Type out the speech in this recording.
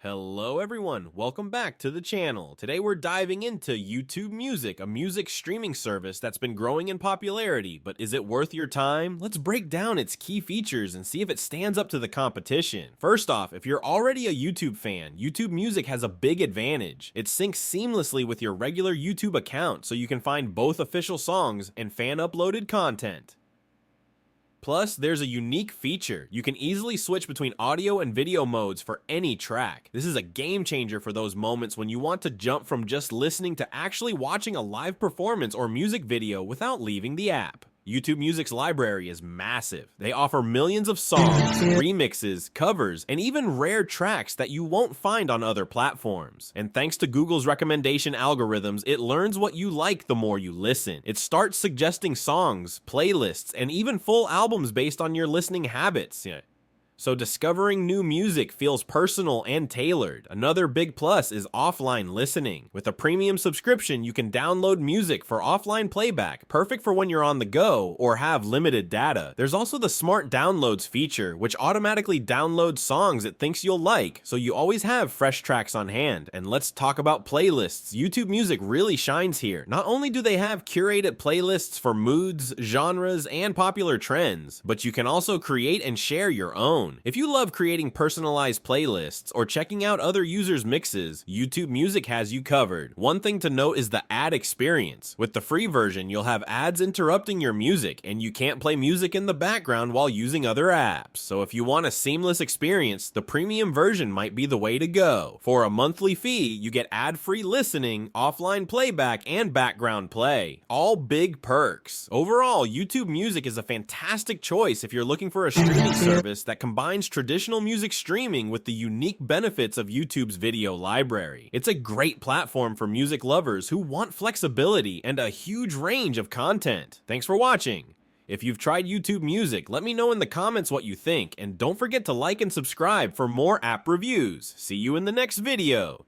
Hello everyone, welcome back to the channel. Today we're diving into YouTube Music, a music streaming service that's been growing in popularity, but is it worth your time? Let's break down its key features and see if it stands up to the competition. First off, if you're already a YouTube fan, YouTube Music has a big advantage. It syncs seamlessly with your regular YouTube account, so you can find both official songs and fan-uploaded content. Plus, there's a unique feature. You can easily switch between audio and video modes for any track. This is a game changer for those moments when you want to jump from just listening to actually watching a live performance or music video without leaving the app. YouTube Music's library is massive. They offer millions of songs, remixes, covers, and even rare tracks that you won't find on other platforms. And thanks to Google's recommendation algorithms, it learns what you like the more you listen. It starts suggesting songs, playlists, and even full albums based on your listening habits. So discovering new music feels personal and tailored. Another big plus is offline listening. With a premium subscription, you can download music for offline playback, perfect for when you're on the go or have limited data. There's also the smart downloads feature, which automatically downloads songs it thinks you'll like, so you always have fresh tracks on hand. And let's talk about playlists. YouTube Music really shines here. Not only do they have curated playlists for moods, genres, and popular trends, but you can also create and share your own. If you love creating personalized playlists or checking out other users' mixes, YouTube Music has you covered. One thing to note is the ad experience. With the free version, you'll have ads interrupting your music, and you can't play music in the background while using other apps. So if you want a seamless experience, the premium version might be the way to go. For a monthly fee, you get ad-free listening, offline playback, and background play. All big perks. Overall, YouTube Music is a fantastic choice if you're looking for a streaming service that combines traditional music streaming with the unique benefits of YouTube's video library. It's a great platform for music lovers who want flexibility and a huge range of content. Thanks for watching. If you've tried YouTube Music, let me know in the comments what you think, and don't forget to like and subscribe for more app reviews. See you in the next video.